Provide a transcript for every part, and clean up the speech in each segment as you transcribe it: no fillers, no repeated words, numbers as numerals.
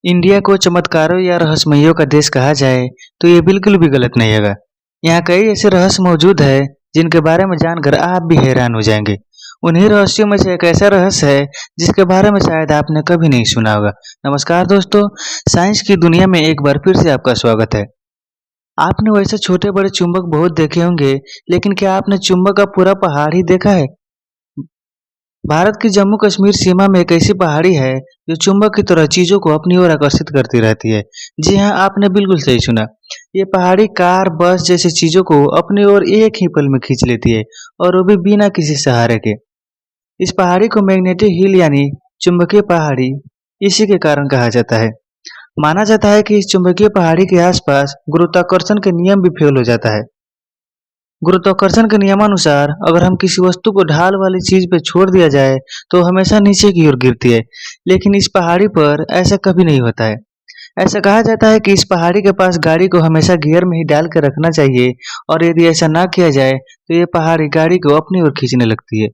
India को चमत्कारों या रहस्यमयों का देश कहा जाए तो ये बिल्कुल भी गलत नहीं होगा। यहाँ कई ऐसे रहस्य मौजूद है जिनके बारे में जानकर आप भी हैरान हो जाएंगे। उन्हीं रहस्यों में से एक ऐसा रहस्य है जिसके बारे में शायद आपने कभी नहीं सुना होगा। नमस्कार दोस्तों, साइंस की दुनिया में एक बार फिर से आपका स्वागत है। आपने वैसे छोटे बड़े चुंबक बहुत देखे होंगे, लेकिन क्या आपने चुंबक का पूरा पहाड़ ही देखा है? भारत की जम्मू कश्मीर सीमा में एक ऐसी पहाड़ी है जो चुंबक की तरह चीजों को अपनी ओर आकर्षित करती रहती है। जी हाँ, आपने बिल्कुल सही सुना। ये पहाड़ी कार, बस जैसी चीजों को अपनी ओर एक ही पल में खींच लेती है, और वो भी बिना किसी सहारे के। इस पहाड़ी को मैग्नेटिक हिल यानी चुंबकीय पहाड़ी इसी के कारण कहा जाता है। माना जाता है कि इस चुंबकीय पहाड़ी के आसपास गुरुत्वाकर्षण के नियम भी फेल हो जाता है। गुरुत्वाकर्षण के नियमानुसार अगर हम किसी वस्तु को ढाल वाली चीज पे छोड़ दिया जाए तो हमेशा नीचे की ओर गिरती है, लेकिन इस पहाड़ी पर ऐसा कभी नहीं होता है। ऐसा कहा जाता है कि इस पहाड़ी के पास गाड़ी को हमेशा गियर में ही डाल कर रखना चाहिए, और यदि ऐसा ना किया जाए तो ये पहाड़ी गाड़ी को अपनी ओर खींचने लगती है।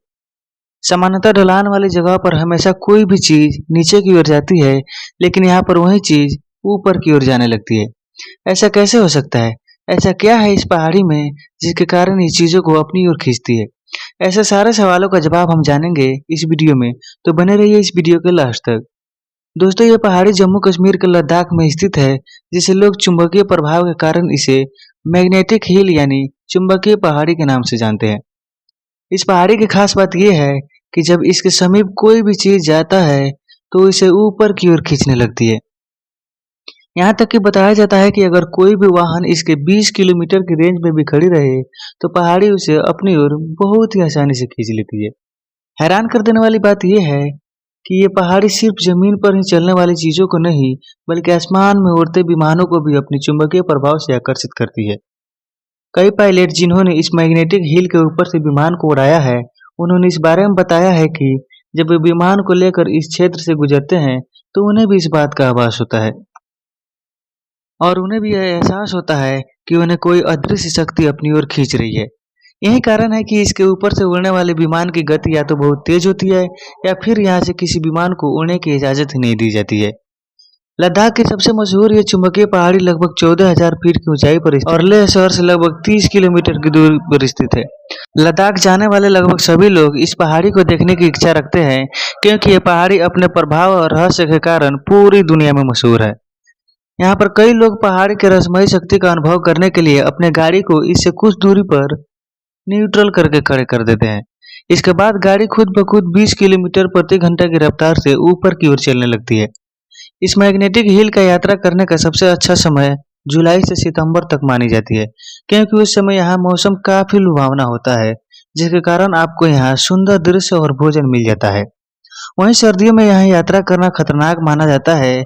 सामान्यतः ढलान वाली जगह पर हमेशा कोई भी चीज नीचे की ओर जाती है, लेकिन यहाँ पर वही चीज ऊपर की ओर जाने लगती है। ऐसा कैसे हो सकता है? ऐसा क्या है इस पहाड़ी में जिसके कारण ये चीजों को अपनी ओर खींचती है? ऐसे सारे सवालों का जवाब हम जानेंगे इस वीडियो में, तो बने रहिए इस वीडियो के लास्ट तक। दोस्तों, ये पहाड़ी जम्मू कश्मीर के लद्दाख में स्थित है, जिसे लोग चुंबकीय प्रभाव के कारण इसे मैग्नेटिक हिल यानी चुंबकीय पहाड़ी के नाम से जानते हैं। इस पहाड़ी की खास बात यह है कि जब इसके समीप कोई भी चीज जाता है तो इसे ऊपर की ओर खींचने लगती है। यहाँ तक कि बताया जाता है कि अगर कोई भी वाहन इसके 20 किलोमीटर की रेंज में भी खड़ी रहे तो पहाड़ी उसे अपनी ओर बहुत ही आसानी से खींच लेती है। हैरान कर देने वाली बात यह है कि ये पहाड़ी सिर्फ जमीन पर ही चलने वाली चीजों को नहीं, बल्कि आसमान में उड़ते विमानों को भी अपनी चुंबकीय प्रभाव से आकर्षित करती है। कई पायलट जिन्होंने इस मैग्नेटिक हिल के ऊपर से विमान को उड़ाया है, उन्होंने इस बारे में बताया है कि जब वे विमान को लेकर इस क्षेत्र से गुजरते हैं तो उन्हें भी इस बात का आभास होता है, और उन्हें भी यह एहसास होता है कि उन्हें कोई अदृश्य शक्ति अपनी ओर खींच रही है। यही कारण है कि इसके ऊपर से उड़ने वाले विमान की गति या तो बहुत तेज होती है, या फिर यहाँ से किसी विमान को उड़ने की इजाजत ही नहीं दी जाती है। लद्दाख की सबसे मशहूर ये चुंबकीय पहाड़ी लगभग 14,000 फीट की ऊंचाई पर स्थित और लेह शहर से लगभग 30 किलोमीटर की दूरी पर स्थित है। लद्दाख जाने वाले लगभग सभी लोग इस पहाड़ी को देखने की इच्छा रखते हैं, क्योंकि ये पहाड़ी अपने प्रभाव और रहस्य के कारण पूरी दुनिया में मशहूर है। यहाँ पर कई लोग पहाड़ी के रहस्यमयी शक्ति का अनुभव करने के लिए अपने गाड़ी को इससे कुछ दूरी पर न्यूट्रल करके खड़े कर देते हैं। इसके बाद गाड़ी खुद ब खुद 20 किलोमीटर प्रति घंटा की रफ्तार से ऊपर की ओर चलने लगती है। इस मैग्नेटिक हिल का यात्रा करने का सबसे अच्छा समय जुलाई से सितंबर तक मानी जाती है, क्योंकि उस समय यहाँ मौसम काफी लुभावना होता है, जिसके कारण आपको यहाँ सुंदर दृश्य और भोजन मिल जाता है। वहीं सर्दियों में यहाँ यात्रा करना खतरनाक माना जाता है,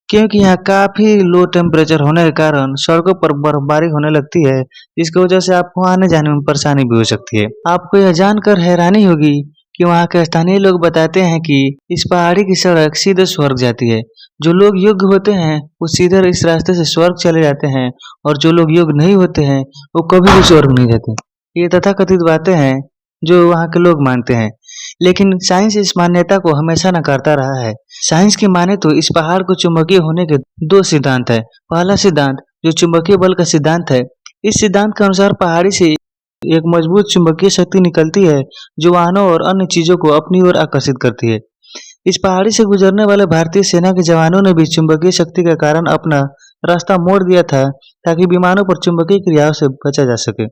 क्योंकि यहाँ काफी लो टेम्परेचर होने के कारण सड़कों पर बर्फबारी होने लगती है, जिसकी वजह से आपको आने जाने में परेशानी भी हो सकती है। आपको यह जानकर हैरानी होगी कि वहाँ के स्थानीय लोग बताते हैं कि इस पहाड़ी की सड़क सीधे स्वर्ग जाती है। जो लोग योग्य होते हैं वो सीधे इस रास्ते से स्वर्ग चले जाते हैं, और जो लोग योग्य नहीं होते हैं वो कभी भी स्वर्ग नहीं जाते। ये तथाकथित बातें हैं जो वहाँ के लोग मानते हैं, लेकिन साइंस इस मान्यता को हमेशा नकारता रहा है। साइंस की माने तो इस पहाड़ को चुंबकीय होने के दो सिद्धांत है। पहला सिद्धांत जो चुंबकीय बल का सिद्धांत है, इस सिद्धांत के अनुसार पहाड़ी से एक मजबूत चुंबकीय शक्ति निकलती है जो वाहनों और अन्य चीजों को अपनी ओर आकर्षित करती है। इस पहाड़ी से गुजरने वाले भारतीय सेना के जवानों ने भी चुंबकीय शक्ति के कारण अपना रास्ता मोड़ दिया था, ताकि विमानों पर चुंबकीय क्रियाओं से बचा जा सके।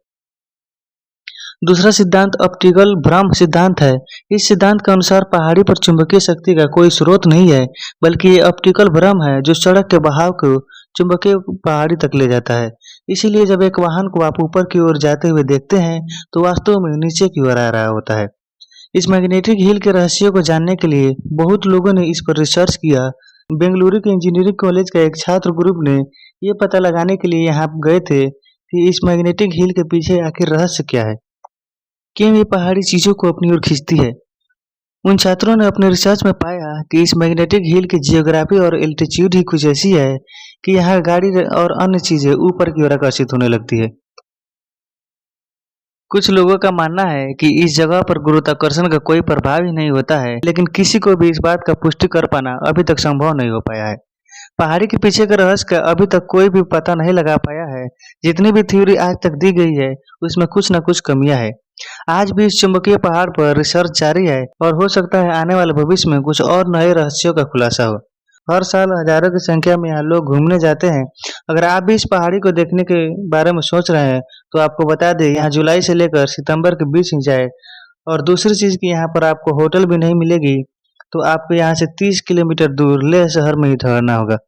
दूसरा सिद्धांत ऑप्टिकल भ्रम सिद्धांत है। इस सिद्धांत के अनुसार पहाड़ी पर चुंबकीय शक्ति का कोई स्रोत नहीं है, बल्कि ये ऑप्टिकल भ्रम है जो सड़क के बहाव को चुंबकीय पहाड़ी तक ले जाता है। इसीलिए जब एक वाहन को आप ऊपर की ओर जाते हुए देखते हैं तो वास्तव में नीचे की ओर आ रहा होता है। इस मैग्नेटिक हिल के रहस्यों को जानने के लिए बहुत लोगों ने इस पर रिसर्च किया। बेंगलुरु के इंजीनियरिंग कॉलेज का एक छात्र ग्रुप ने ये पता लगाने के लिए यहाँ गए थे कि इस मैग्नेटिक हिल के पीछे आखिर रहस्य क्या है, क्यों ये पहाड़ी चीजों को अपनी ओर खींचती है। उन छात्रों ने अपने रिसर्च में पाया कि इस मैग्नेटिक हिल की जियोग्राफी और एल्टीट्यूड ही कुछ ऐसी है कि यहाँ गाड़ी और अन्य चीजें ऊपर की ओर आकर्षित होने लगती है। कुछ लोगों का मानना है कि इस जगह पर गुरुत्वाकर्षण का कोई प्रभाव ही नहीं होता है, लेकिन किसी को भी इस बात का पुष्टि कर पाना अभी तक संभव नहीं हो पाया है। पहाड़ी के पीछे के रहस्य का अभी तक कोई भी पता नहीं लगा पाया है। जितनी भी थ्योरी आज तक दी गई है, उसमें कुछ न कुछ कमियां है। आज भी इस चुंबकीय पहाड़ पर रिसर्च जारी है और हो सकता है आने वाले भविष्य में कुछ और नए रहस्यों का खुलासा हो। हर साल हजारों की संख्या में यहाँ लोग घूमने जाते हैं। अगर आप भी इस पहाड़ी को देखने के बारे में सोच रहे हैं, तो आपको बता दें यहाँ जुलाई से लेकर सितंबर के बीच ही जाए। और दूसरी चीज़ कि यहाँ पर आपको होटल भी नहीं मिलेगी, तो आपको यहाँ से 30 किलोमीटर दूर लेह शहर में ही ठहरना होगा।